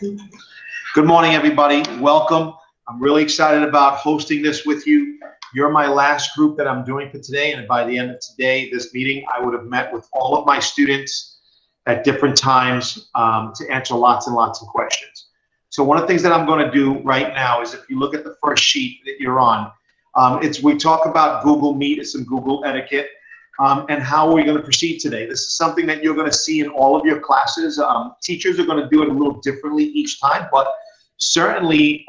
Good morning, everybody. Welcome. I'm really excited about hosting this with you. You're my last group that I'm doing for today, and by the end of today, this meeting, I would have met with all of my students at different times to answer lots and lots of questions. So one of the things that I'm going to do right now is, if you look at the first sheet that you're on, we talk about Google Meet and some Google etiquette. And how are we going to proceed today? This is something that you're going to see in all of your classes. Teachers are going to do it a little differently each time, but certainly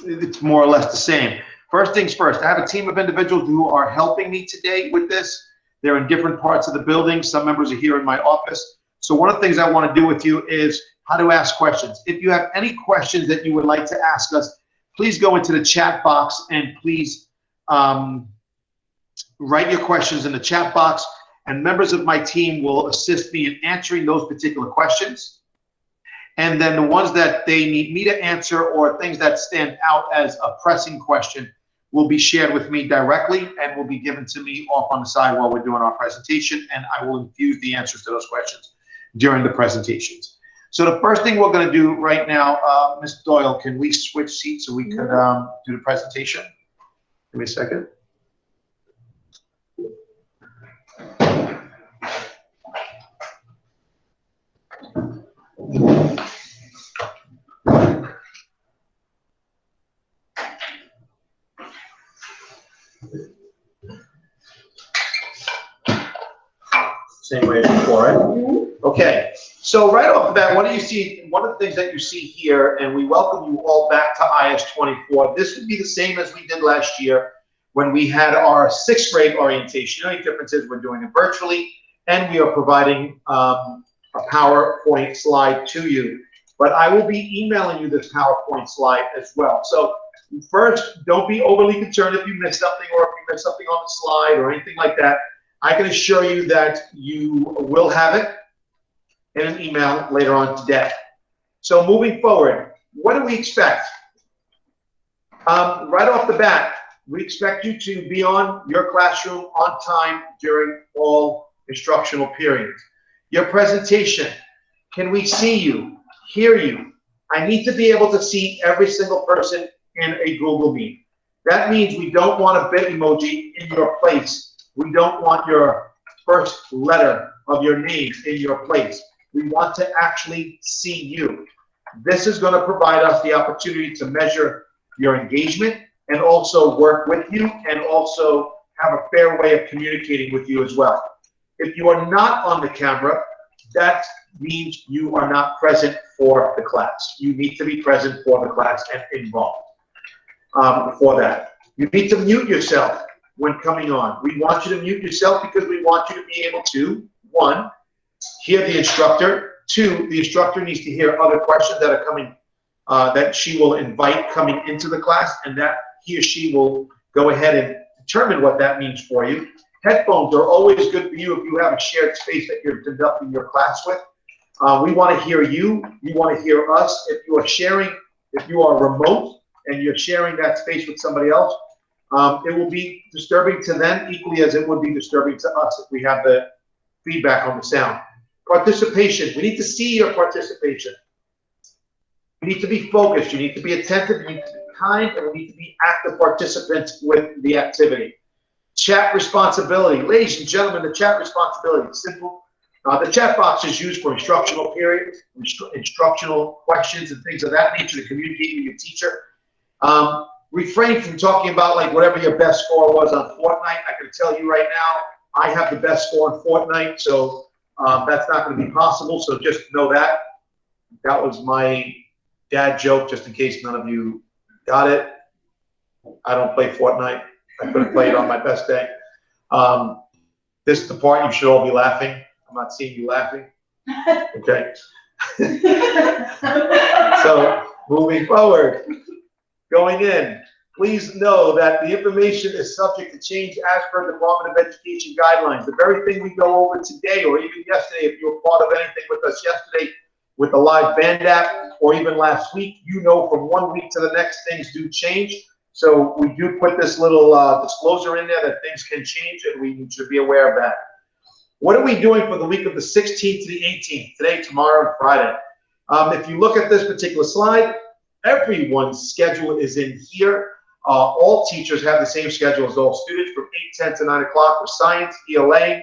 it's more or less the same. First things first, I have a team of individuals who are helping me today with this. They're in different parts of the building. Some members are here in my office. So one of the things I want to do with you is how to ask questions. If you have any questions that you would like to ask us, please go into the chat box and please write your questions in the chat box, and members of my team will assist me in answering those particular questions. And then the ones that they need me to answer, or things that stand out as a pressing question, will be shared with me directly and will be given to me off on the side while we're doing our presentation, and I will infuse the answers to those questions during the presentations. So the first thing we're going to do right now, Ms. Doyle, can we switch seats so we could do the presentation? Give me a second. Same way as before, right? Okay, so right off the bat, what do you see? One of the things that you see here, and we welcome you all back to IS 24. This would be the same as we did last year when we had our 6th grade orientation. The only difference is we're doing it virtually, and we are providing a PowerPoint slide to you. But I will be emailing you this PowerPoint slide as well. So first, don't be overly concerned if you miss something, or if you miss something on the slide or anything like that. I can assure you that you will have it in an email later on today. So moving forward, what do we expect? Right off the bat, we expect you to be on your classroom on time during all instructional periods. Your presentation, can we see you, hear you? I need to be able to see every single person in a Google Meet. That means we don't want a bit emoji in your place. We don't want your first letter of your name in your place. We want to actually see you. This is going to provide us the opportunity to measure your engagement and also work with you, and also have a fair way of communicating with you as well. If you are not on the camera, that means you are not present for the class. You need to be present for the class and involved for that. You need to mute yourself when coming on. We want you to mute yourself because we want you to be able to, 1, hear the instructor. 2, the instructor needs to hear other questions that are coming, that she will invite coming into the class, and that he or she will go ahead and determine what that means for you. Headphones are always good for you if you have a shared space that you're conducting your class with. We want to hear you. You want to hear us. If you are sharing, if you are remote and you're sharing that space with somebody else, it will be disturbing to them equally as it would be disturbing to us if we have the feedback on the sound. Participation. We need to see your participation. You need to be focused. You need to be attentive. You need to be kind, and we need to be active participants with the activity. Chat responsibility. Ladies and gentlemen, the chat responsibility is simple. The chat box is used for instructional periods, instructional questions, and things of that nature to communicate with your teacher. Refrain from talking about like whatever your best score was on Fortnite. I can tell you right now, I have the best score in Fortnite, so that's not going to be possible. So just know that. That was my dad joke, just in case none of you got it. I don't play Fortnite. I couldn't play it on my best day. This is the part you should all be laughing. I'm not seeing you laughing. Okay. So moving forward. Going in, please know that the information is subject to change as per the Department of Education guidelines. The very thing we go over today, or even yesterday, if you were part of anything with us yesterday with the live band app, or even last week, you know from one week to the next, things do change. So we do put this little disclosure in there that things can change, and we should be aware of that. What are we doing for the week of the 16th to the 18th? Today, tomorrow, and Friday. If you look at this particular slide, everyone's schedule is in here. All teachers have the same schedule as all students from 8:10 to 9 o'clock for science. ELA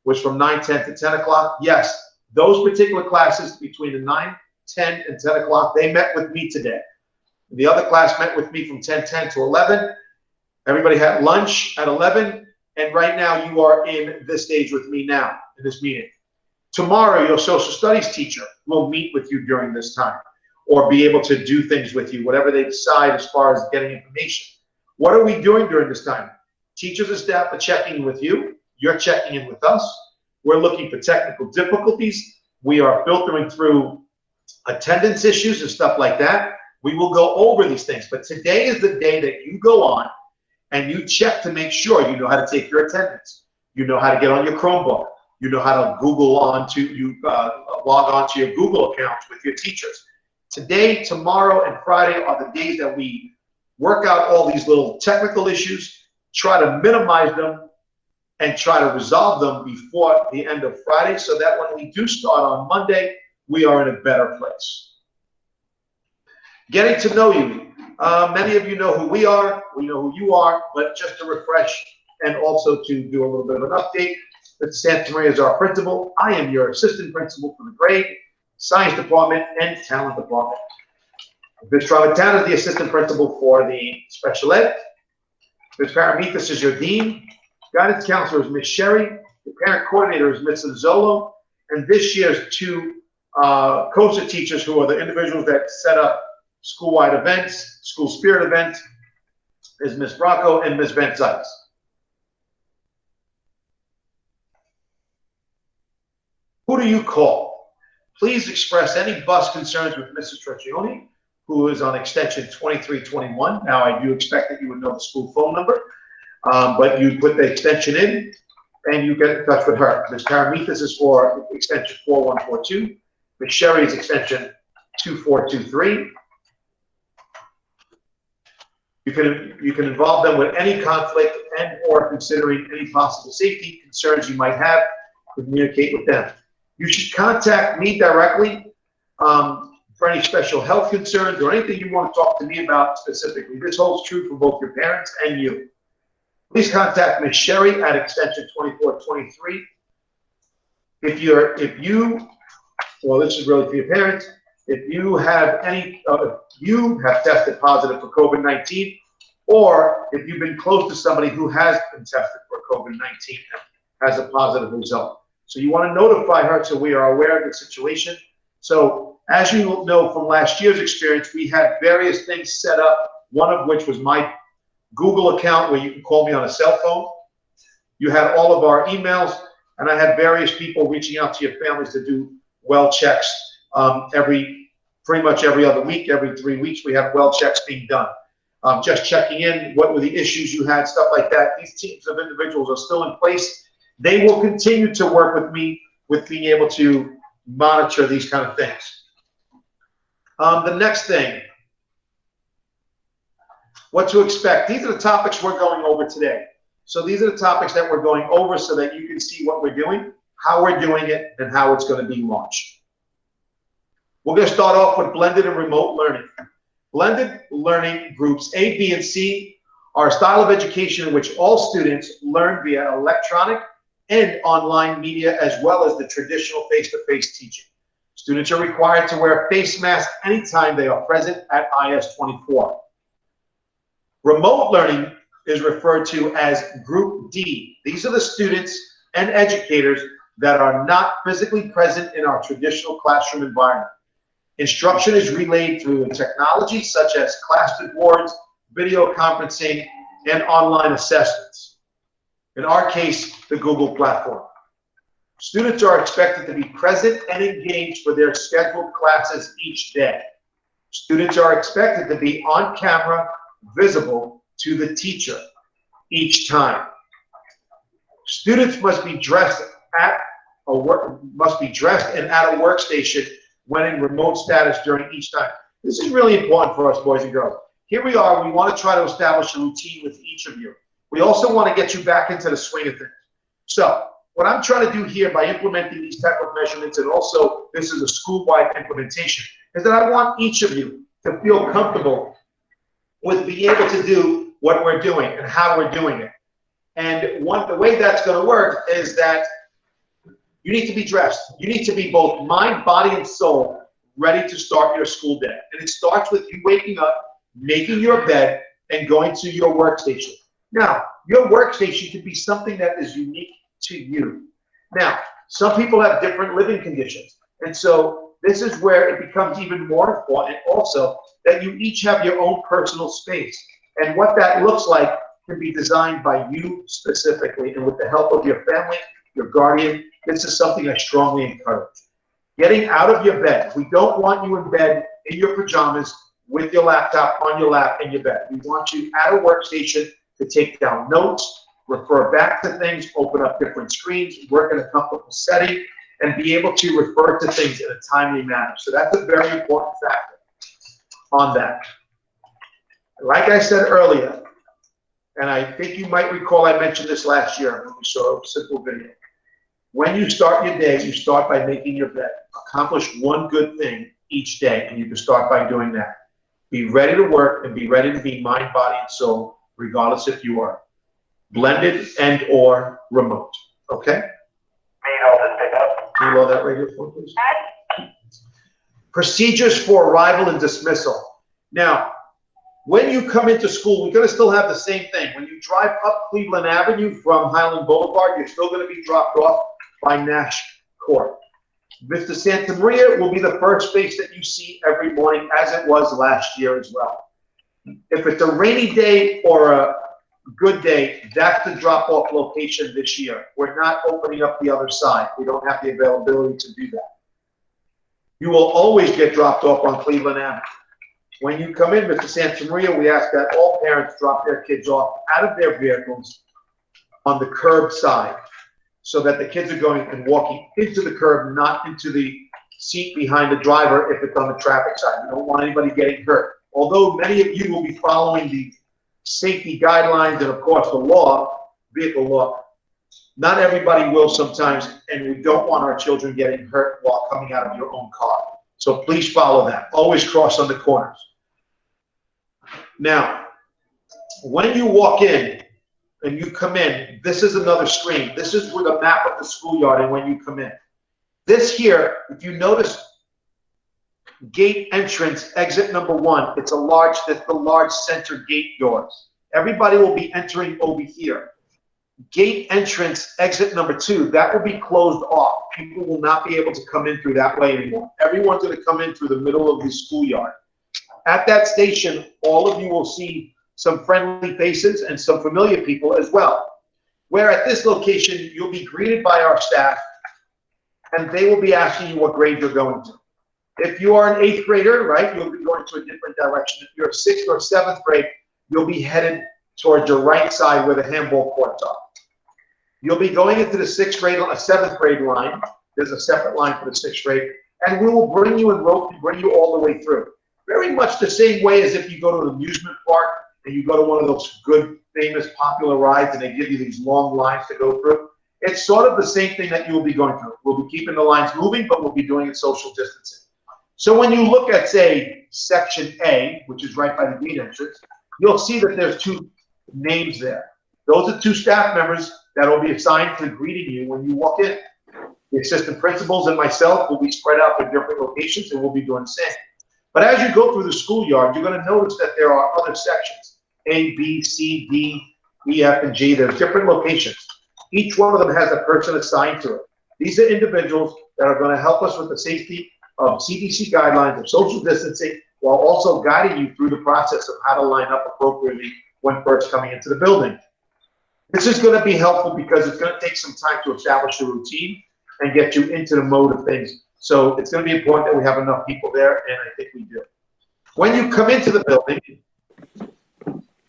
was from 9:10 to 10 o'clock. Yes, those particular classes between the 9, 10, and 10 o'clock, they met with me today. The other class met with me from 10:10 to 11. Everybody had lunch at 11, and right now you are in this stage with me now in this meeting. Tomorrow, your social studies teacher will meet with you during this time or be able to do things with you, whatever they decide as far as getting information. What are we doing during this time? Teachers and staff are checking in with you. You're checking in with us. We're looking for technical difficulties. We are filtering through attendance issues and stuff like that. We will go over these things. But today is the day that you go on and you check to make sure you know how to take your attendance. You know how to get on your Chromebook. You know how to log on to your Google account with your teachers. Today, tomorrow, and Friday are the days that we work out all these little technical issues, try to minimize them, and try to resolve them before the end of Friday so that when we do start on Monday, we are in a better place. Getting to know you. Many of you know who we are. We know who you are, but just to refresh and also to do a little bit of an update. Mr. Santa Maria is our principal. I am your assistant principal for the grade, science department, and talent department. Ms. Tramontana is the assistant principal for the special ed. Ms. Paramitas is your dean. Guidance counselor is Ms. Sherry. The parent coordinator is Ms. Zolo. And this year's two COSA teachers, who are the individuals that set up school-wide events, school spirit events, is Ms. Bracco and Ms. Van Zykes. Who do you call? Please express any bus concerns with Mrs. Traccioni, who is on extension 2321. Now, I do expect that you would know the school phone number, but you put the extension in and you get in touch with her. Ms. Paramitas is for extension 4142. Ms. Sherry is extension 2423. You can involve them with any conflict and or considering any possible safety concerns you might have. Communicate with them. You should contact me directly for any special health concerns or anything you want to talk to me about specifically. This holds true for both your parents and you. Please contact Ms. Sherry at extension 2423. Well, this is really for your parents. If you have tested positive for COVID-19, or if you've been close to somebody who has been tested for COVID-19 and has a positive result. So you want to notify her so we are aware of the situation. So as you know from last year's experience, we had various things set up, one of which was my Google account where you can call me on a cell phone. You had all of our emails, and I had various people reaching out to your families to do well checks pretty much every other week, every 3 weeks, we have well checks being done. Just checking in, what were the issues you had, stuff like that. These teams of individuals are still in place. They will continue to work with me with being able to monitor these kind of things. The next thing, what to expect. These are the topics we're going over today. So these are the topics that we're going over so that you can see what we're doing, how we're doing it, and how it's going to be launched. We're going to start off with blended and remote learning. Blended learning groups A, B, and C are a style of education in which all students learn via electronic and online media, as well as the traditional face-to-face teaching. Students are required to wear a face mask anytime they are present at IS-24. Remote learning is referred to as Group D. These are the students and educators that are not physically present in our traditional classroom environment. Instruction is relayed through technology such as classroom boards, video conferencing, and online assessments. In our case, the Google platform. Students are expected to be present and engaged for their scheduled classes each day. Students are expected to be on camera, visible to the teacher each time. Students must be dressed and at a workstation when in remote status during each time. This is really important for us, boys and girls. Here we are, we want to try to establish a routine with each of you. We also want to get you back into the swing of things. So, what I'm trying to do here by implementing these type of measurements, and also this is a school-wide implementation, is that I want each of you to feel comfortable with being able to do what we're doing and how we're doing it. And the way that's going to work is that you need to be dressed. You need to be both mind, body, and soul ready to start your school day. And it starts with you waking up, making your bed, and going to your workstation. Now, your workstation can be something that is unique to you. Now, some people have different living conditions. And so this is where it becomes even more important also that you each have your own personal space. And what that looks like can be designed by you specifically, and with the help of your family, your guardian. This is something I strongly encourage. Getting out of your bed. We don't want you in bed in your pajamas with your laptop on your lap in your bed. We want you at a workstation to take down notes, refer back to things, open up different screens, work in a comfortable setting, and be able to refer to things in a timely manner. So that's a very important factor on that. Like I said earlier, and I think you might recall I mentioned this last year when we saw a simple video. When you start your day, you start by making your bed. Accomplish one good thing each day, and you can start by doing that. Be ready to work and be ready to be mind, body, and soul, regardless if you are blended and or remote. Okay? Can you load that radio phone, please? Procedures for arrival and dismissal. Now, when you come into school, we're going to still have the same thing. When you drive up Cleveland Avenue from Highland Boulevard, you're still going to be dropped off by Nash Court. Mr. Santa Maria will be the first face that you see every morning, as it was last year as well. If it's a rainy day or a good day, that's the drop-off location this year. We're not opening up the other side. We don't have the availability to do that. You will always get dropped off on Cleveland Avenue. When you come in, Mr. Santa Maria, we ask that all parents drop their kids off out of their vehicles on the curb side, so that the kids are going and walking into the curb, not into the seat behind the driver if it's on the traffic side. We don't want anybody getting hurt. Although many of you will be following the safety guidelines and, of course, the law, vehicle law, not everybody will sometimes, and we don't want our children getting hurt while coming out of your own car. So please follow that. Always cross on the corners. Now, when you walk in and you come in, this is another screen. This is with a map of the schoolyard and when you come in. This here, if you notice, gate entrance, exit number 1, that's the large center gate doors. Everybody will be entering over here. Gate entrance, exit number 2, that will be closed off. People will not be able to come in through that way anymore. Everyone's going to come in through the middle of the schoolyard. At that station, all of you will see some friendly faces and some familiar people as well. Where at this location, you'll be greeted by our staff, and they will be asking you what grade you're going to. If you are an 8th grader, right, you'll be going to a different direction. If you're 6th or 7th grade, you'll be headed towards your right side where the handball courts are. You'll be going into the 6th grade, 7th grade line. There's a separate line for the 6th grade, and we will bring you and bring you all the way through. Very much the same way as if you go to an amusement park and you go to one of those good, famous, popular rides, and they give you these long lines to go through. It's sort of the same thing that you will be going through. We'll be keeping the lines moving, but we'll be doing it social distancing. So when you look at, say, Section A, which is right by the gate entrance, you'll see that there's 2 names there. Those are 2 staff members that will be assigned to greeting you when you walk in. The assistant principals and myself will be spread out to different locations, and we'll be doing the same. But as you go through the schoolyard, you're going to notice that there are other sections, A, B, C, D, E, F, and G. There's different locations. Each one of them has a person assigned to it. These are individuals that are going to help us with the safety of CDC guidelines of social distancing, while also guiding you through the process of how to line up appropriately when first coming into the building. This is going to be helpful because it's going to take some time to establish a routine and get you into the mode of things. So it's going to be important that we have enough people there, and I think we do. When you come into the building,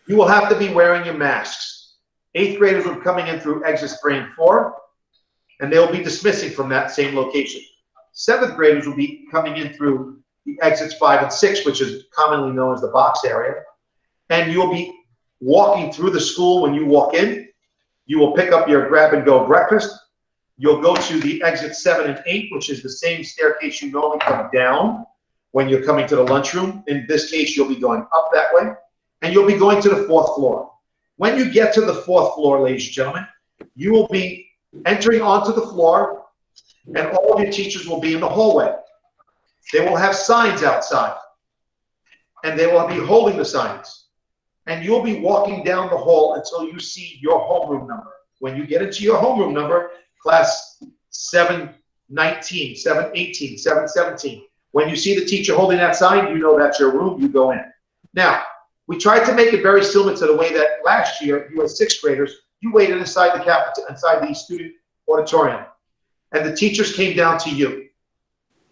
you will have to be wearing your masks. 8th graders will be coming in through exits 3 and 4, and they'll be dismissing from that same location. 7th graders will be coming in through the exits 5 and 6, which is commonly known as the box area. And you'll be walking through the school when you walk in. You will pick up your grab-and-go breakfast. You'll go to the exit 7 and 8, which is the same staircase you normally come down when you're coming to the lunchroom. In this case, you'll be going up that way, and you'll be going to the 4th floor. When you get to the 4th floor, ladies and gentlemen, you will be entering onto the floor, and all of your teachers will be in the hallway. They will have signs outside, and they will be holding the signs. And you'll be walking down the hall until you see your homeroom number. When you get into your homeroom number, class 719, 718, 717, when you see the teacher holding that sign, you know that's your room, you go in. Now, we tried to make it very similar to the way that last year, you had 6th graders, you waited inside the student auditorium, and the teachers came down to you.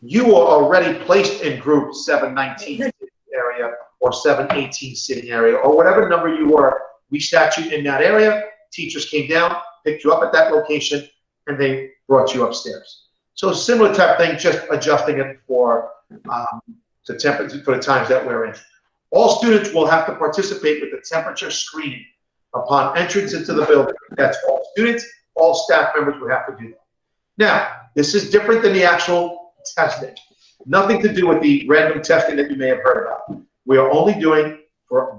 You were already placed in group 719 sitting area or 718 sitting area, or whatever number you were. We sat you in that area, teachers came down, picked you up at that location, and they brought you upstairs. So similar type thing, just adjusting it for the temperature for the times that we're in. All students will have to participate with the temperature screening upon entrance into the building. That's all students, all staff members would have to do that. Now, this is different than the actual testing. Nothing to do with the random testing that you may have heard about. We are only doing,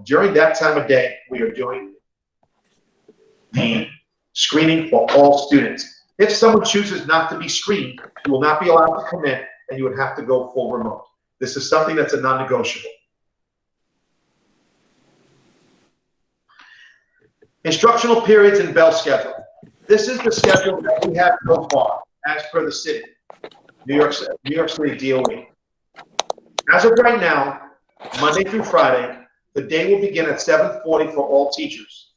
during that time of day, we are doing the screening for all students. If someone chooses not to be screened, you will not be allowed to come in, and you would have to go full remote. This is something that's a non-negotiable. Instructional periods and bell schedule. This is the schedule that we have so far, as per the city, New York City DOE. As of right now, Monday through Friday, the day will begin at 7:40 for all teachers.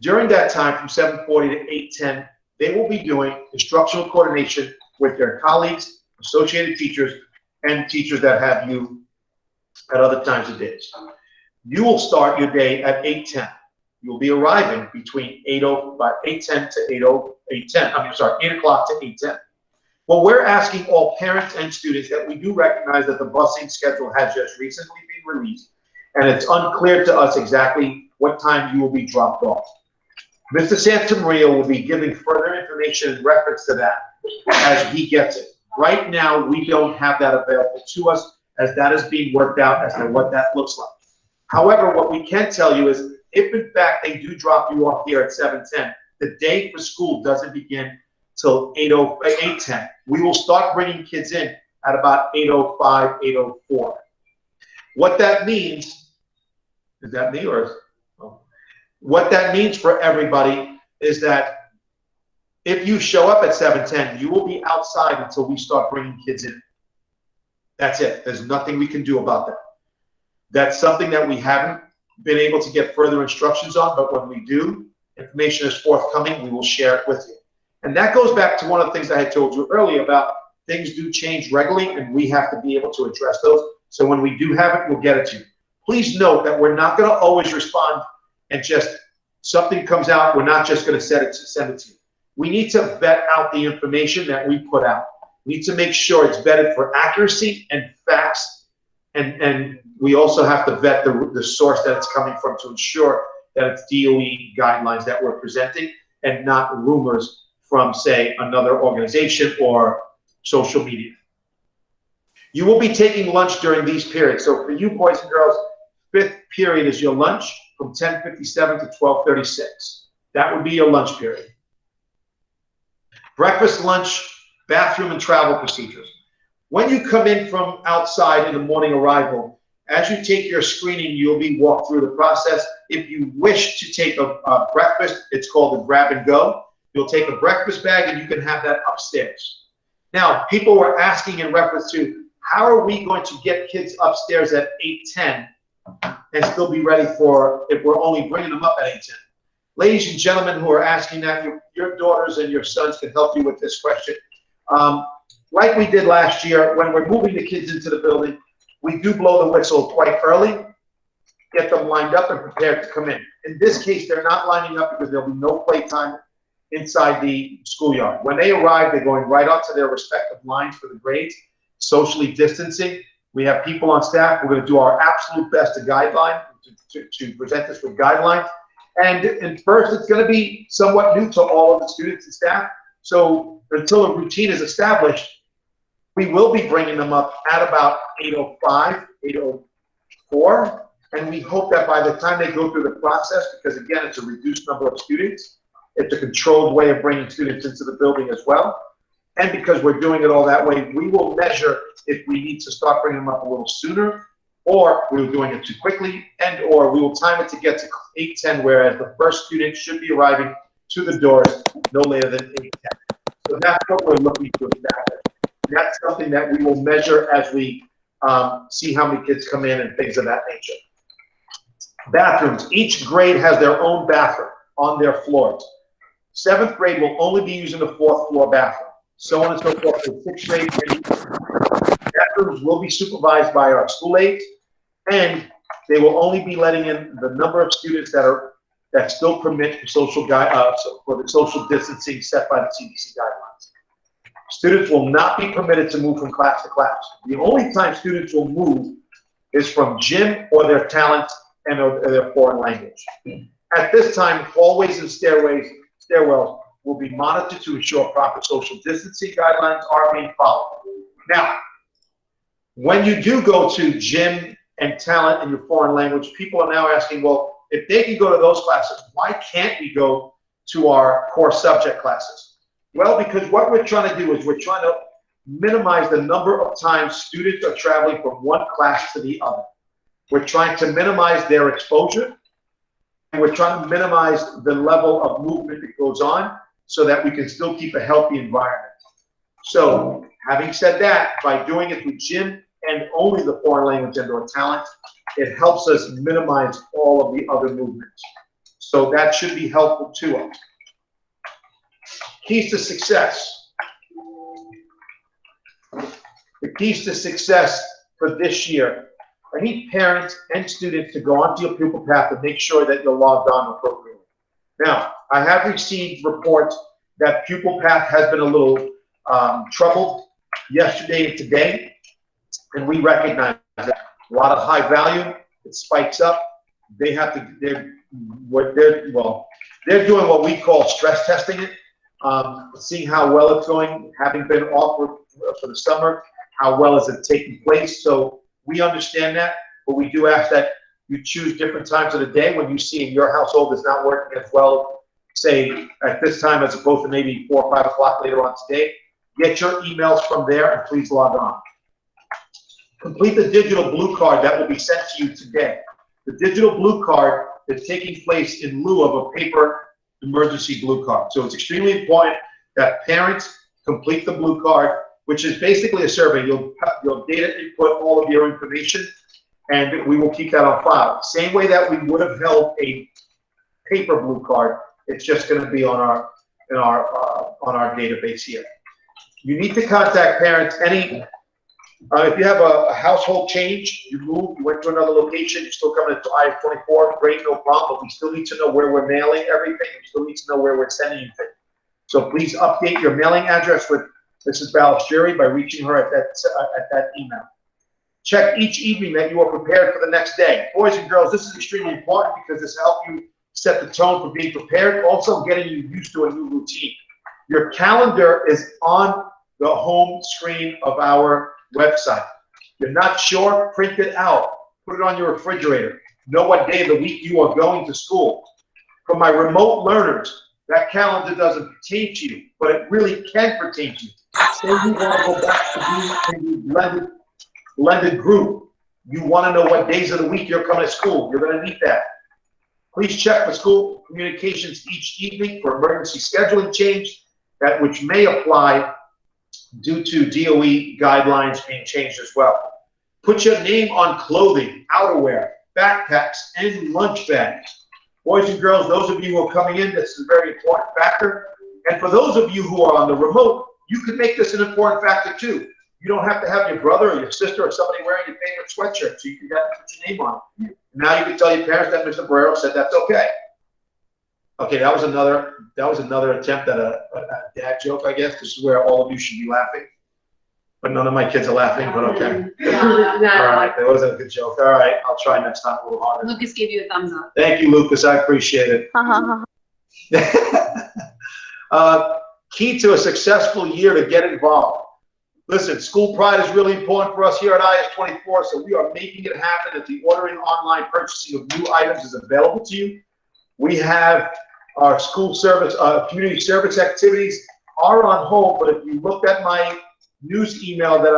During that time, from 7:40 to 8:10, they will be doing instructional coordination with their colleagues, associated teachers, and teachers that have you at other times of days. You will start your day at 8:10. You'll be arriving between 8:10 to 8:10. I mean, sorry, 8 o'clock to 8:10. Well, we're asking all parents and students that we do recognize that the busing schedule has just recently been released, and it's unclear to us exactly what time you will be dropped off. Mr. Santamaria will be giving further information in reference to that as he gets it. Right now, we don't have that available to us, as that is being worked out as to what that looks like. However, what we can tell you is, if in fact they do drop you off here at 7:10, the day for school doesn't begin till 8:10. We will start bringing kids in at about 8:05, 8:04. What that means, is that me or? Oh. What that means for everybody is that if you show up at 7:10, you will be outside until we start bringing kids in. That's it. There's nothing we can do about that. That's something that we haven't been able to get further instructions on, but when we do, information is forthcoming, we will share it with you. And that goes back to one of the things I had told you earlier about things do change regularly, and we have to be able to address those. So when we do have it, we'll get it to you. Please note that we're not going to always respond and just something comes out, we're not just going to send it to you. We need to vet out the information that we put out. We need to make sure it's vetted for accuracy and facts, and we also have to vet the source that it's coming from to ensure that it's DOE guidelines that we're presenting and not rumors from, say, another organization or social media. You will be taking lunch during these periods. So for you boys and girls, 5th period is your lunch from 10:57 to 12:36. That would be your lunch period. Breakfast, lunch, bathroom, and travel procedures. When you come in from outside in the morning arrival, as you take your screening, you'll be walked through the process. If you wish to take a breakfast, it's called a grab and go. You'll take a breakfast bag and you can have that upstairs. Now, people were asking in reference to how are we going to get kids upstairs at 8:10 and still be ready for if we're only bringing them up at 8:10. Ladies and gentlemen who are asking that, your daughters and your sons can help you with this question. Like we did last year, when we're moving the kids into the building, we do blow the whistle quite early, get them lined up and prepared to come in. In this case, they're not lining up because there'll be no playtime inside the schoolyard. When they arrive, they're going right onto their respective lines for the grades, socially distancing. We have people on staff. We're going to do our absolute best to present this with guidelines. And first, it's going to be somewhat new to all of the students and staff. So until a routine is established, we will be bringing them up at about 8:05, 8:04, and we hope that by the time they go through the process, because again, it's a reduced number of students, it's a controlled way of bringing students into the building as well, and because we're doing it all that way, we will measure if we need to start bringing them up a little sooner, or we're doing it too quickly, and or we will time it to get to 8:10, whereas the first student should be arriving to the doors no later than 8:10. So that's what we're looking to establish. That's something that we will measure as we see how many kids come in and things of that nature. Bathrooms. Each grade has their own bathroom on their floors. 7th grade will only be using the 4th floor bathroom. So on and so forth. The 6th grade, bathrooms will be supervised by our school aides, and they will only be letting in the number of students that still permit for the social distancing set by the CDC guidelines. Students will not be permitted to move from class to class. The only time students will move is from gym or their talent and their foreign language. At this time, hallways and stairwells will be monitored to ensure proper social distancing guidelines are being followed. Now, when you do go to gym and talent and your foreign language, people are now asking, well, if they can go to those classes, why can't we go to our core subject classes? Well, because what we're trying to do is we're trying to minimize the number of times students are traveling from one class to the other. We're trying to minimize their exposure, and we're trying to minimize the level of movement that goes on so that we can still keep a healthy environment. So, having said that, by doing it with gym and only the foreign language and or talent, it helps us minimize all of the other movements. So that should be helpful to us. Keys to success. The keys to success for this year. I need parents and students to go onto your pupil path and make sure that you're logged on appropriately. Now, I have received reports that pupil path has been a little troubled yesterday and today, and we recognize that. A lot of high value, it spikes up. They have to, they're doing what we call stress testing it, seeing how well it's going, having been off for the summer, how well is it taking place. So we understand that, but we do ask that you choose different times of the day when you see in your household is not working as well, say at this time as opposed to maybe 4 or 5 o'clock later on today. Get your emails from there and please log on. Complete the digital blue card that will be sent to you today. The digital blue card is taking place in lieu of a paper emergency blue card. So it's extremely important that parents complete the blue card, which is basically a survey. You'll data input all of your information, and we will keep that on file. Same way that we would have held a paper blue card, it's just going to be on our database here. You need to contact parents if you have a household change, you moved, you went to another location, you're still coming to I-24, great, no problem, but we still need to know where we're mailing everything. We still need to know where we're sending anything. So please update your mailing address with Mrs. Balistrieri by reaching her at that email. Check each evening that you are prepared for the next day. Boys and girls, this is extremely important because this will help you set the tone for being prepared, also getting you used to a new routine. Your calendar is on the home screen of our website. You're not sure? Print it out. Put it on your refrigerator. Know what day of the week you are going to school. For my remote learners, that calendar doesn't pertain to you, but it really can pertain to you. Say you want to go back to being in the blended group. You want to know what days of the week you're coming to school. You're going to need that. Please check the school communications each evening for emergency scheduling change, which may apply due to DOE guidelines being changed as well. Put your name on clothing, outerwear, backpacks, and lunch bags. Boys and girls, those of you who are coming in, this is a very important factor. And for those of you who are on the remote, you can make this an important factor too. You don't have to have your brother or your sister or somebody wearing your favorite sweatshirt, so you can put your name on it. Now you can tell your parents that Mr. Borrero said that's okay. Okay, that was another attempt at a dad joke, I guess. This is where all of you should be laughing. But none of my kids are laughing, but okay. All right, that wasn't a good joke. All right, I'll try next time a little harder. Lucas gave you a thumbs up. Thank you, Lucas. I appreciate it. Key to a successful year to get involved. Listen, school pride is really important for us here at IS24, so we are making it happen that the ordering online purchasing of new items is available to you. We have our school service, community service activities are on hold, but if you looked at my news email that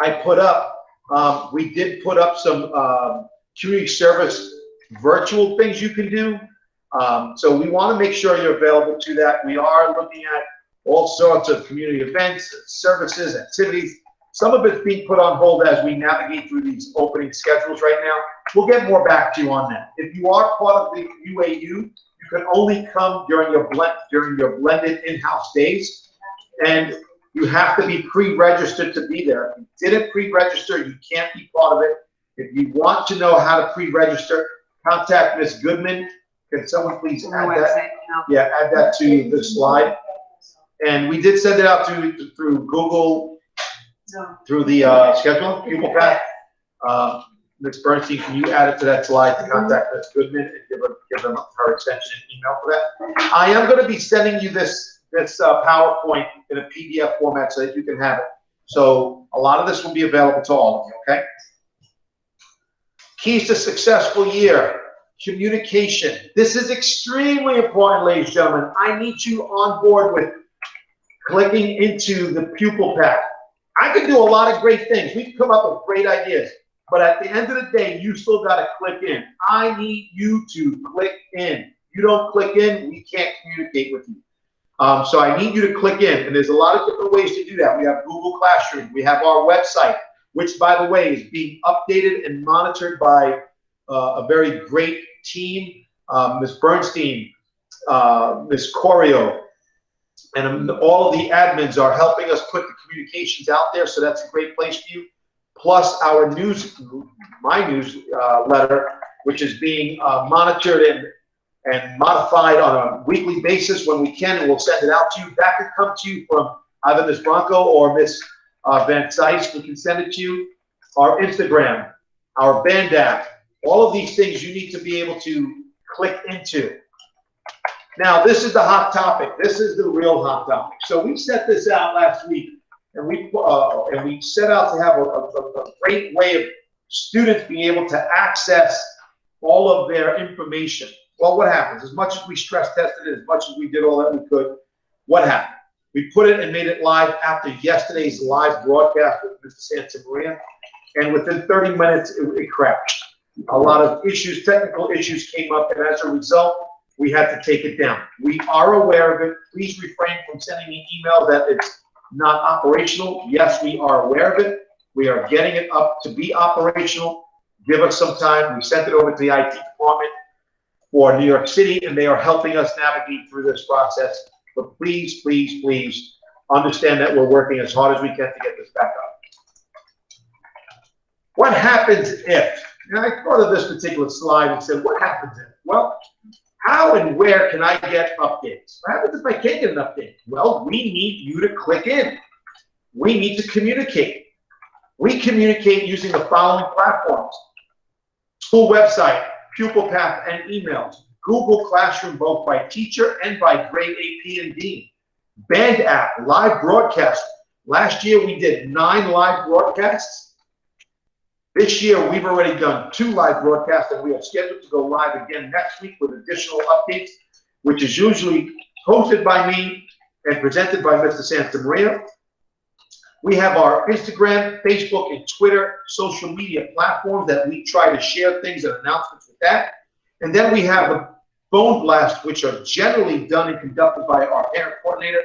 I put up, we did put up some community service virtual things you can do. So we want to make sure you're available to that. We are looking at all sorts of community events, services, activities. Some of it's being put on hold as we navigate through these opening schedules right now. We'll get more back to you on that. If you are part of the UAU, you can only come during your blended in-house days, and you have to be pre-registered to be there. If you didn't pre-register, you can't be part of it. If you want to know how to pre-register, contact Ms. Goodman. Can someone please add that? Yeah, add that to the slide. And we did send it out through Google, through the schedule, pupil path. Ms. Bernstein, can you add it to that slide to contact Ms. Goodman and give them her extension and email for that? I am going to be sending you this PowerPoint in a PDF format so that you can have it. So a lot of this will be available to all of you, okay? Keys to successful year. Communication. This is extremely important, ladies and gentlemen. I need you on board with clicking into the pupil path. I can do a lot of great things. We can come up with great ideas. But at the end of the day, you still got to click in. I need you to click in. You don't click in, we can't communicate with you. So I need you to click in. And there's a lot of different ways to do that. We have Google Classroom. We have our website, which, by the way, is being updated and monitored by a very great team. Ms. Bernstein, Ms. Corio, and all of the admins are helping us put the communications out there, so that's a great place for you. Plus our my newsletter, which is being monitored and modified on a weekly basis when we can, and we'll send it out to you. That could come to you from either Ms. Bronco or Ms. Van Zeiss. We can send it to you. Our Instagram, our band app, all of these things you need to be able to click into. Now, this is the hot topic. This is the real hot topic. So we set this out last week, and we set out to have a great way of students being able to access all of their information. Well, what happens? As much as we stress tested it, as much as we did all that we could, what happened? We put it and made it live after yesterday's live broadcast with Mr. Santamaria, and within 30 minutes, it crashed. A lot of issues, technical issues came up, and as a result, we had to take it down. We are aware of it. Please refrain from sending me email that it's not operational. Yes, we are aware of it. We are getting it up to be operational. Give us some time. We sent it over to the IT department for New York City, and they are helping us navigate through this process. But please, please, please understand that we're working as hard as we can to get this back up. What happens if? And I thought of this particular slide and said, what happens if? Well, how and where can I get updates? What happens if I can't get an update? Well, we need you to click in. We need to communicate. We communicate using the following platforms: school website, pupil path, and emails. Google Classroom, both by teacher and by grade AP and D. Band app, live broadcast. Last year we did 9 live broadcasts. This year we've already done 2 live broadcasts, and we are scheduled to go live again next week with additional updates, which is usually hosted by me and presented by Mr. Santamaria. We have our Instagram, Facebook, and Twitter social media platforms that we try to share things and announcements with that. And then we have a phone blast, which are generally done and conducted by our parent coordinator,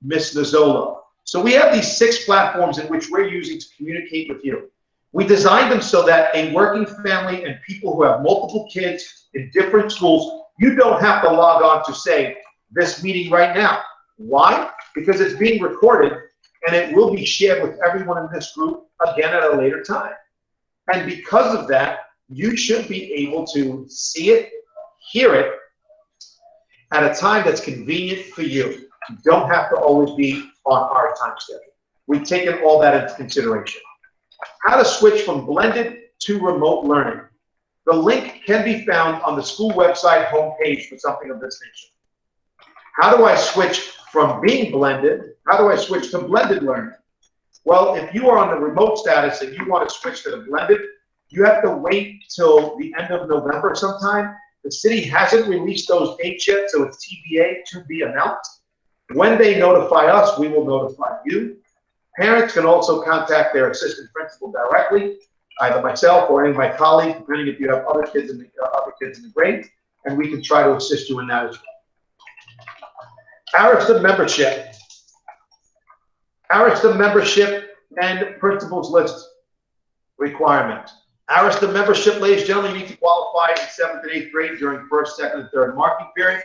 Ms. Nazola. So we have these 6 platforms in which we're using to communicate with you. We designed them so that a working family and people who have multiple kids in different schools, you don't have to log on to, say, this meeting right now. Why? Because it's being recorded, and it will be shared with everyone in this group again at a later time. And because of that, you should be able to see it, hear it, at a time that's convenient for you. You don't have to always be on our time schedule. We've taken all that into consideration. How to switch from blended to remote learning. The link can be found on the school website homepage for something of this nature. How do I switch from being blended? How do I switch to blended learning? Well, if you are on the remote status and you want to switch to the blended, you have to wait till the end of November sometime. The city hasn't released those dates yet, so it's TBA, to be announced. When they notify us, we will notify you. Parents can also contact their assistant principal directly, either myself or any of my colleagues, depending if you have other kids in the grade, and we can try to assist you in that as well. Arista membership. Arista membership and principals list requirement. Arista membership, ladies and gentlemen, you need to qualify in 7th and 8th grade during 1st, 2nd, and 3rd marking period.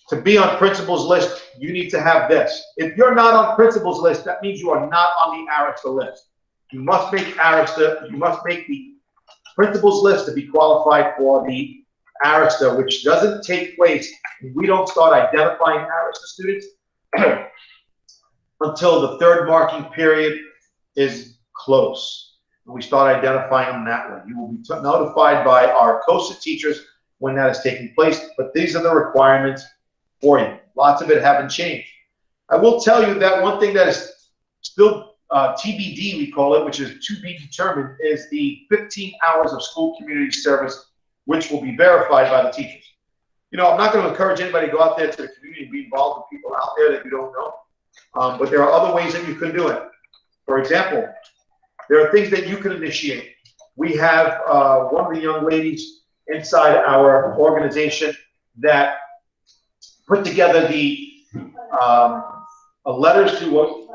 To be on principals list, you need to have this. If you're not on principals list, that means you are not on the Arista list. You must make Arista, you must make the principals list to be qualified for the Arista, which doesn't take place. We don't start identifying Arista students until the 3rd marking period is close. We start identifying them that way. You will be notified by our COSA teachers when that is taking place, but these are the requirements for you. Lots of it haven't changed. I will tell you that one thing that is still TBD, we call it, which is to be determined, is the 15 hours of school community service, which will be verified by the teachers. You know, I'm not going to encourage anybody to go out there to the community and be involved with people out there that you don't know, but there are other ways that you can do it. For example, there are things that you can initiate. We have one of the young ladies inside our organization that put together the letters to what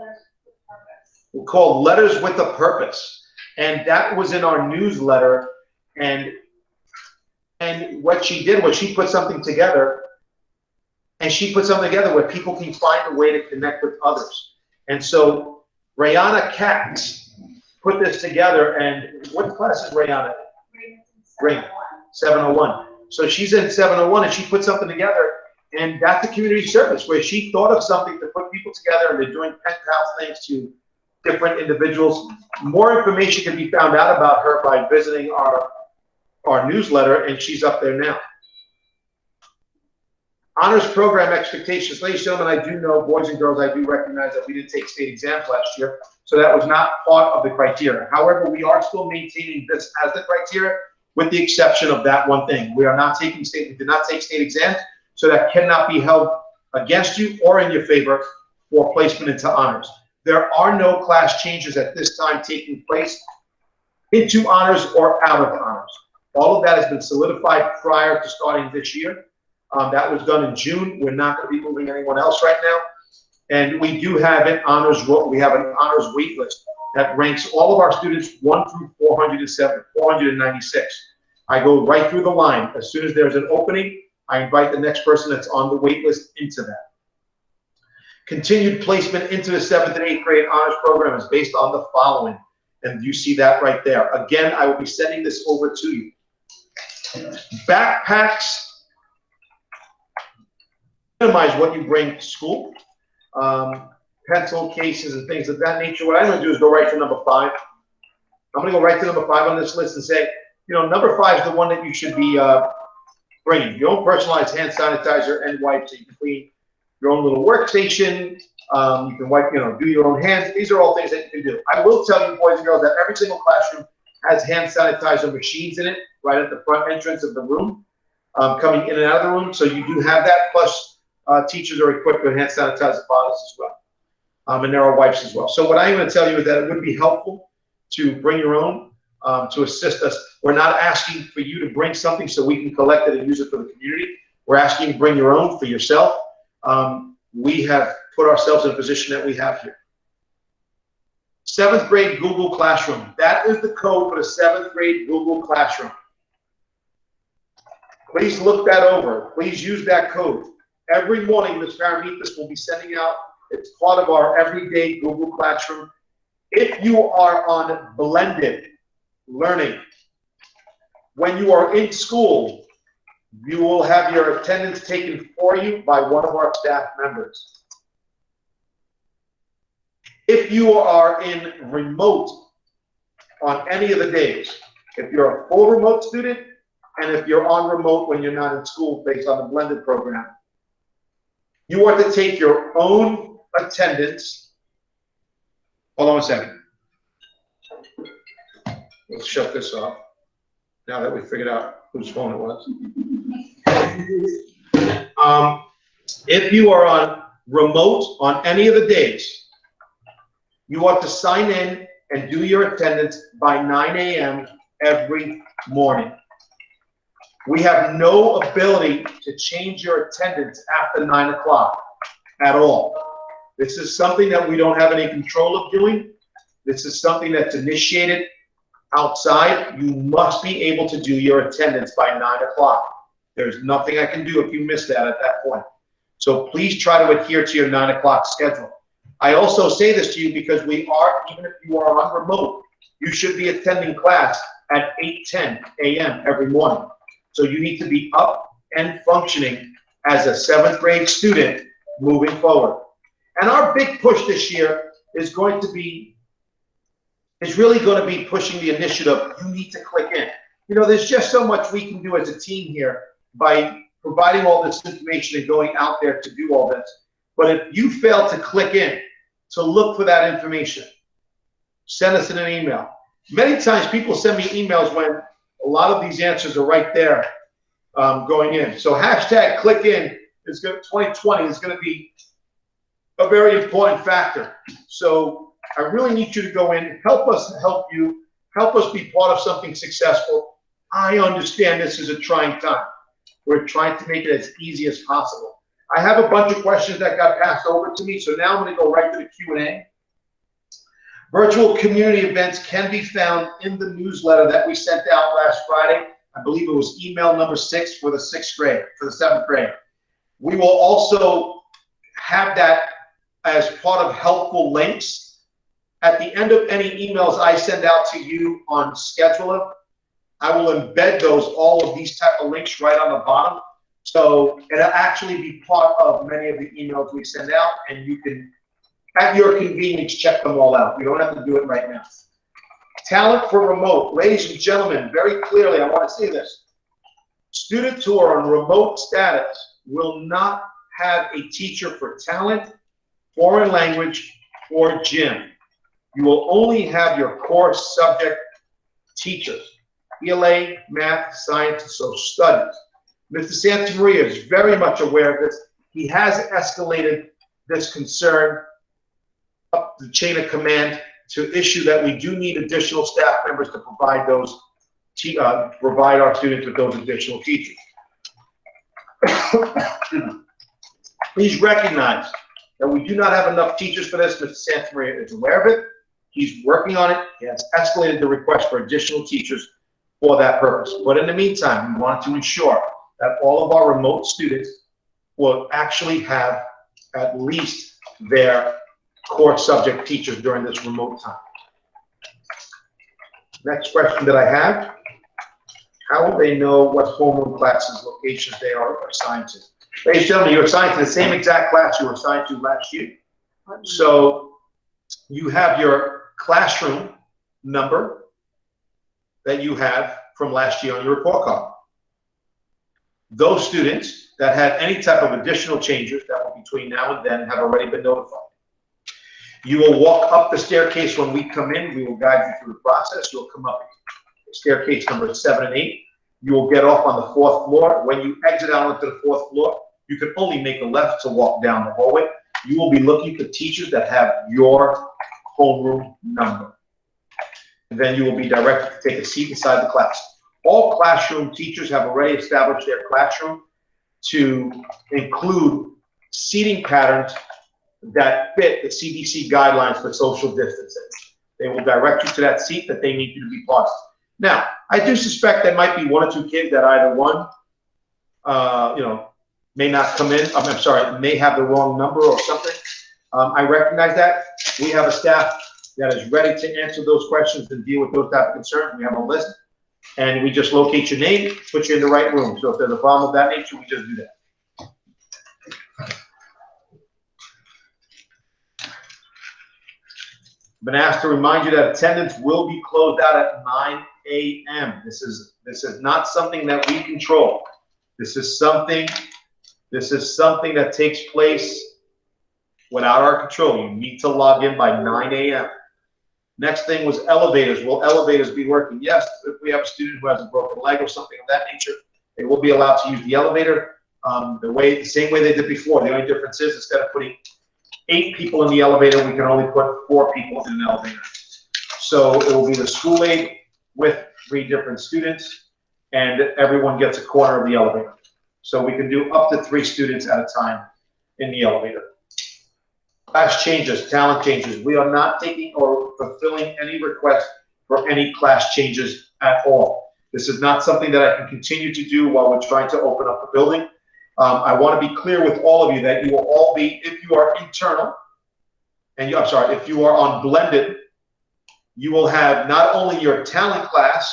we call letters with a purpose, and that was in our newsletter. And what she did was she put something together, and she put something together where people can find a way to connect with others. And so Rayana Katz put this together. And what class is Rayana? Green 701. So she's in 701, and she put something together. And that's a community service where she thought of something to put people together, and they're doing pen pal things to different individuals. More information can be found out about her by visiting our newsletter, and she's up there now. Honors program expectations. Ladies and gentlemen, I do know, boys and girls, I do recognize that we didn't take state exams last year, so that was not part of the criteria. However, we are still maintaining this as the criteria, with the exception of that one thing. We are not taking we did not take state exams, so that cannot be held against you or in your favor for placement into honors. There are no class changes at this time taking place into honors or out of honors. All of that has been solidified prior to starting this year. That was done in June. We're not going to be moving anyone else right now. And we do have an honors we have an honors wait list that ranks all of our students 1 through 496. I go right through the line. As soon as there's an opening, I invite the next person that's on the wait list into that. Continued placement into the 7th and 8th grade honors program is based on the following. And you see that right there. Again, I will be sending this over to you. Backpacks. Minimize what you bring to school. Pencil cases and things of that nature. What I'm going to do is go right to number 5. I'm going to go right to number 5 on this list and say, you know, number 5 is the one that you should be bringing. Your own personalized hand sanitizer and wipes. So you can clean your own little workstation. You can wipe, do your own hands. These are all things that you can do. I will tell you, boys and girls, that every single classroom has hand sanitizer machines in it, right at the front entrance of the room, coming in and out of the room. So you do have that. Plus, teachers are equipped with hand sanitizer bottles as well. And there are wipes as well. So what I'm going to tell you is that it would be helpful to bring your own to assist us. We're not asking for you to bring something so we can collect it and use it for the community. We're asking you to bring your own for yourself. We have put ourselves in a position that we have here. 7th grade Google Classroom. That is the code for the 7th grade Google Classroom. Please look that over. Please use that code. Every morning, Ms. Paramitas will be sending out, it's part of our everyday Google Classroom. If you are on blended learning, when you are in school, you will have your attendance taken for you by one of our staff members. If you are in remote on any of the days, if you're a full remote student, and if you're on remote when you're not in school based on the blended program, You are to take your own attendance. Hold on a second. Let's shut this off. Now that we figured out whose phone it was. If you are on remote on any of the days, you ought to sign in and do your attendance by 9 a.m. every morning. We have no ability to change your attendance after 9 o'clock at all. This is something that we don't have any control of doing. This is something that's initiated outside. You must be able to do your attendance by 9 o'clock. There's nothing I can do if you miss that at that point. So please try to adhere to your 9 o'clock schedule. I also say this to you because we are, even if you are on remote, you should be attending class at 8:10 a.m. every morning. So you need to be up and functioning as a 7th grade student moving forward. And our big push this year is going to be, is really going to be pushing the initiative. You need to click in. You know, there's just so much we can do as a team here by providing all this information and going out there to do all this. But if you fail to click in, to look for that information, send us in an email. Many times people send me emails when a lot of these answers are right there going in. So hashtag click in is going, 2020 is going to be a very important factor. So I really need you to go in, help us help you, help us be part of something successful. I understand this is a trying time. We're trying to make it as easy as possible. I have a bunch of questions that got passed over to me, so now I'm going to go right to the Q&A. Virtual community events can be found in the newsletter that we sent out last Friday. I believe it was email number 6 for the 6th grade, for the 7th grade. We will also have that as part of helpful links. At the end of any emails I send out to you on Scheduler, I will embed those, all of these type of links right on the bottom. So it'll actually be part of many of the emails we send out, and you can, at your convenience, check them all out. You don't have to do it right now. Talent for remote. Ladies and gentlemen, very clearly, I want to say this. Students who are on remote status will not have a teacher for talent, foreign language, or gym. You will only have your core subject teachers. ELA, math, science, and social studies. Mr. Santamaria is very much aware of this. He has escalated this concern up the chain of command to issue that we do need additional staff members to provide those, provide our students with those additional teachers. Please recognize that we do not have enough teachers for this. Mr. Santamaria is aware of it. He's working on it. He has escalated the request for additional teachers for that purpose. But in the meantime, we want to ensure that all of our remote students will actually have at least their core subject teachers during this remote time. Next question that I have, how will they know what homeroom classes, locations they are assigned to? Ladies and gentlemen, you're assigned to the same exact class you were assigned to last year. So you have your classroom number that you have from last year on your report card. Those students that had any type of additional changes that were between now and then have already been notified. You will walk up the staircase when we come in. We will guide you through the process. You'll come up staircase number 7 and 8. You will get off on the 4th floor. When you exit out onto the 4th floor, you can only make a left to walk down the hallway. You will be looking for teachers that have your homeroom number. And then you will be directed to take a seat inside the class. All classroom teachers have already established their classroom to include seating patterns that fit the CDC guidelines for social distancing. They will direct you to that seat that they need you to be part of. Now, I do suspect there might be 1 or 2 kids that either one, may not come in. I'm sorry, may have the wrong number or something. I recognize that. We have a staff that is ready to answer those questions and deal with those type of concerns. We have a list, and we just locate your name, put you in the right room. So if there's a problem of that nature, we just do that. I've been asked to remind you that attendance will be closed out at 9 a.m. This is not something that we control. This is something This is something that takes place without our control. You need to log in by 9 a.m. Next thing was elevators. Will elevators be working? Yes, if we have a student who has a broken leg or something of that nature, they will be allowed to use the elevator the same way they did before. The only difference is instead of putting 8 people in the elevator, we can only put 4 people in an elevator. So it will be the school aide with 3 different students, and everyone gets a corner of the elevator. So we can do up to 3 students at a time in the elevator. Class changes, talent changes. We are not taking or fulfilling any request for any class changes at all. This is not something that I can continue to do while we're trying to open up the building. I want to be clear with all of you that you will all be, if you are internal, and if you are on blended, you will have not only your talent class,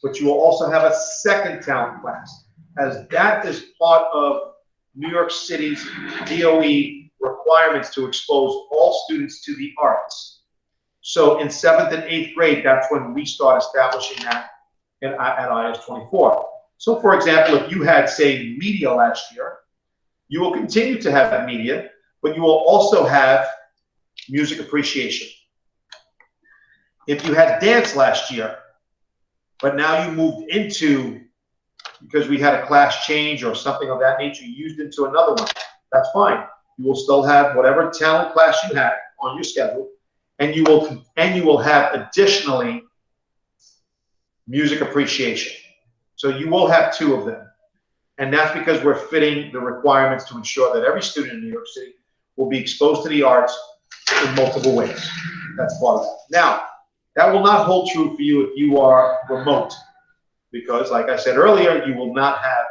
but you will also have a second talent class, as that is part of New York City's DOE requirements to expose all students to the arts. So in 7th and 8th grade, that's when we start establishing that at IS 24. So for example, if you had, say, media last year, you will continue to have media, but you will also have music appreciation. If you had dance last year, but now you moved into, because we had a class change or something of that nature, you used into another one, that's fine. You will still have whatever talent class you had on your schedule, and you will have additionally music appreciation. So you will have 2 of them. And that's because we're fitting the requirements to ensure that every student in New York City will be exposed to the arts in multiple ways. That's part of that. Now, that will not hold true for you if you are remote, because like I said earlier, you will not have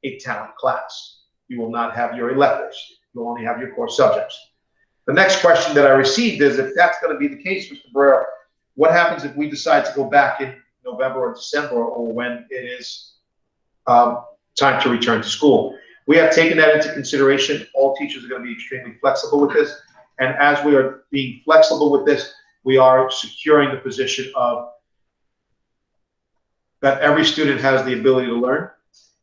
a talent class. You will not have your electives. You'll only have your core subjects. The next question that I received is, if that's going to be the case, Mr. Borrero, what happens if we decide to go back in November or December, or when it is time to return to school? We have taken that into consideration. All teachers are going to be extremely flexible with this. And as we are being flexible with this, we are securing the position of that every student has the ability to learn,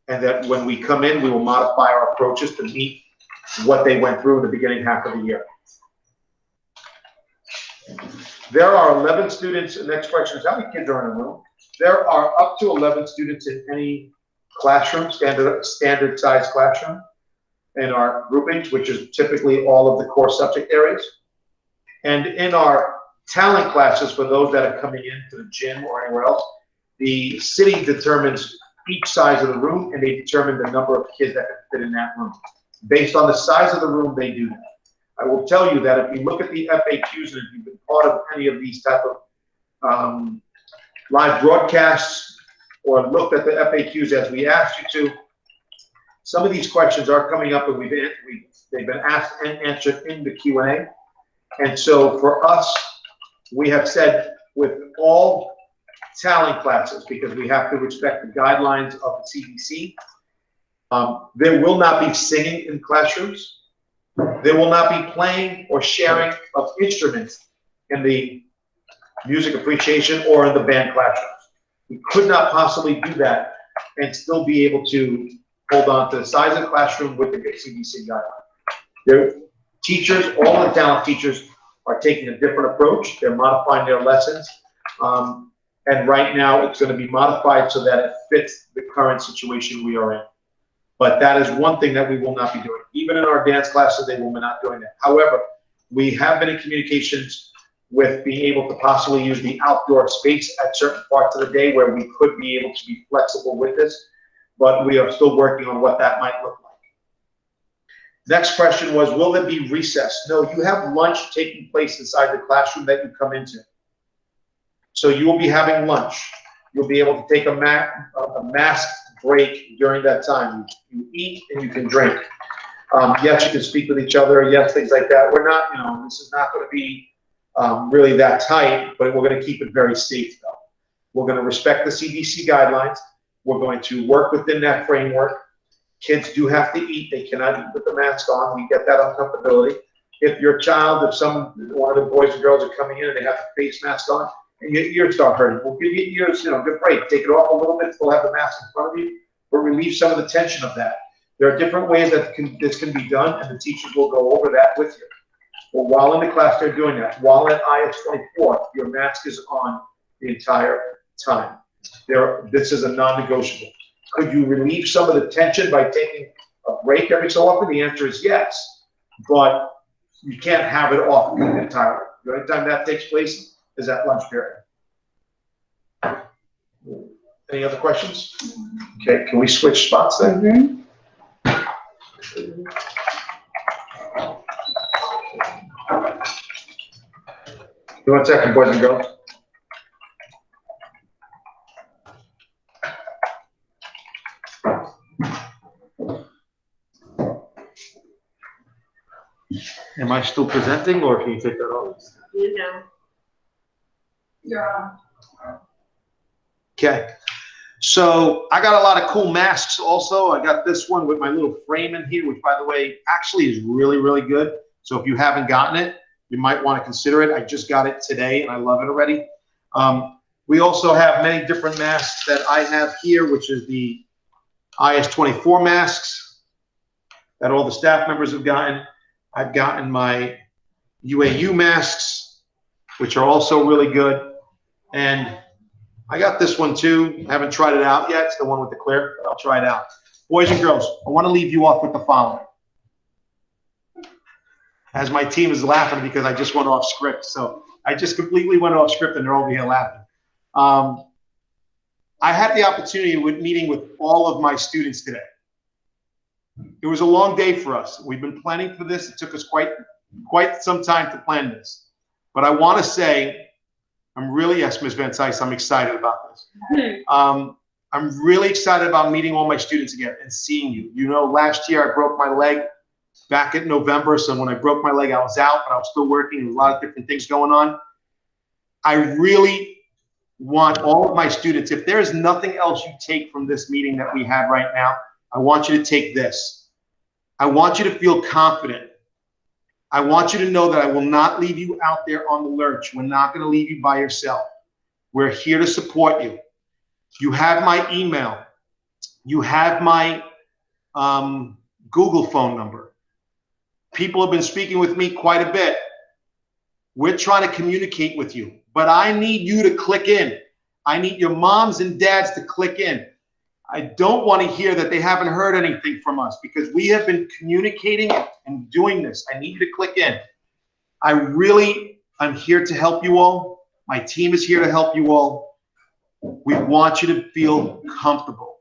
and that when we come in, we will modify our approaches to meet what they went through in the beginning half of the year. There are 11 students. The next question is, how many kids are in a room? There are up to 11 students in any classroom, standard size classroom in our groupings, which is typically all of the core subject areas. And in our talent classes, for those that are coming into the gym or anywhere else, the city determines each size of the room, and they determine the number of kids that can fit in that room. Based on the size of the room, they do that. I will tell you that if you look at the FAQs, and if you've been part of any of these type of live broadcasts or looked at the FAQs as we asked you to, some of these questions are coming up, and they've been asked and answered in the Q&A. And so for us, we have said with all talent classes, because we have to respect the guidelines of the CDC, there will not be singing in classrooms. There will not be playing or sharing of instruments in the music appreciation or in the band classrooms. We could not possibly do that and still be able to hold on to the size of the classroom with the CDC guidelines. The teachers, all the talent teachers, are taking a different approach. They're modifying their lessons. And right now it's going to be modified so that it fits the current situation we are in. But that is one thing that we will not be doing. Even in our dance classes, they will be not doing that. However, we have been in communications with being able to possibly use the outdoor space at certain parts of the day where we could be able to be flexible with this, but we are still working on what that might look like. Next question was, will there be recess? No, you have lunch taking place inside the classroom that you come into. So you will be having lunch. You'll be able to take a mask break during that time. You eat and you can drink. Yes, you can speak with each other. Yes, things like that. We're not, this is not going to be really that tight, but we're going to keep it very safe though. We're going to respect the CDC guidelines. We're going to work within that framework. Kids do have to eat. They cannot eat with the mask on. We get that uncomfortability. If your child, one of the boys and girls are coming in and they have a face mask on, and your ears start hurting, we'll give your ears, good break. Take it off a little bit. We'll have the mask in front of you, but relieve some of the tension of that. There are different ways that this can be done, and the teachers will go over that with you. But while in the class, they're doing that. While at IS-24, your mask is on the entire time. This is a non-negotiable. Could you relieve some of the tension by taking a break every so often? The answer is yes, but you can't have it off entirely. The only time that takes place is at lunch period. Any other questions? Okay, can we switch spots then? Give me 1 second, boys and girls. Am I still presenting, or can you take that off? You know. Yeah. Okay. So I got a lot of cool masks also. I got this one with my little frame in here, which, by the way, actually is really, really good. So if you haven't gotten it, you might want to consider it. I just got it today, and I love it already. We also have many different masks that I have here, which is the IS-24 masks that all the staff members have gotten. I've gotten my UAU masks, which are also really good. And I got this one too. I haven't tried it out yet. It's the one with the clear, but I'll try it out. Boys and girls, I want to leave you off with the following. As my team is laughing because I just went off script. So I just completely went off script and they're over here laughing. I had the opportunity with meeting with all of my students today. It was a long day for us. We've been planning for this. It took us quite some time to plan this. But I want to say, I'm really, yes, Ms. Van Tice, I'm excited about this. I'm really excited about meeting all my students again and seeing you. You know, last year I broke my leg back in November. So when I broke my leg, I was out, but I was still working. There was a lot of different things going on. I really want all of my students, if there is nothing else you take from this meeting that we had right now, I want you to take this. I want you to feel confident. I want you to know that I will not leave you out there on the lurch. We're not going to leave you by yourself. We're here to support you. You have my email. You have my Google phone number. People have been speaking with me quite a bit. We're trying to communicate with you, but I need you to click in. I need your moms and dads to click in. I don't want to hear that they haven't heard anything from us because we have been communicating and doing this. I need you to click in. I'm here to help you all. My team is here to help you all. We want you to feel comfortable.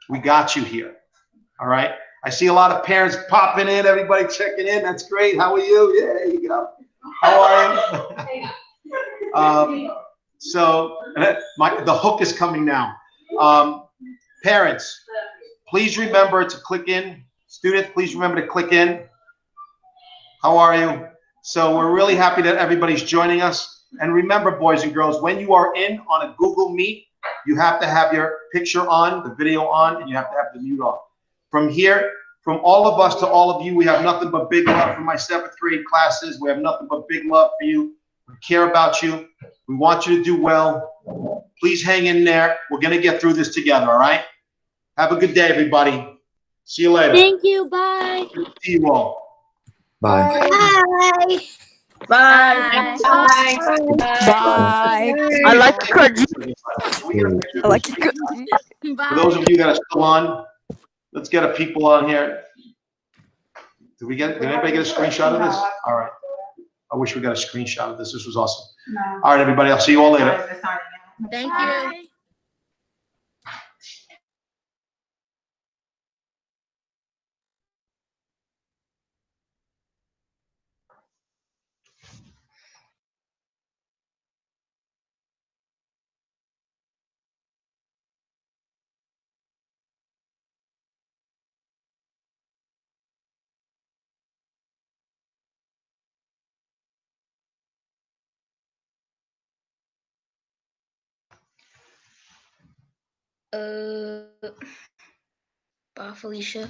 We got you here. All right. I see a lot of parents popping in, everybody checking in. That's great. How are you? Yeah, there you go. How are you? So the hook is coming now. Parents, please remember to click in. Students, please remember to click in. How are you? So we're really happy that everybody's joining us. And remember, boys and girls, when you are in on a Google Meet, you have to have your picture on, the video on, and you have to have the mute off. From here, from all of us to all of you, we have nothing but big love for my 7th grade classes. We have nothing but big love for you. We care about you. We want you to do well. Please hang in there. We're going to get through this together, all right? Have a good day, everybody. See you later. Thank you. Bye. See you all. Bye. Bye. Bye. Bye. Bye. I like the cookie. I like the cookie. For those of you that are still on, let's get a people on here. Did anybody get a screenshot of this? All right. I wish we got a screenshot of this. This was awesome. No. All right, everybody. I'll see you all later. Thank you. Bye, Felicia.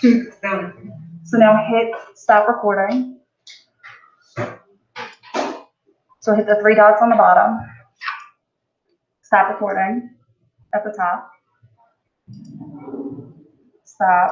So now hit stop recording. So hit the three dots on the bottom. Stop recording at the top. Stop.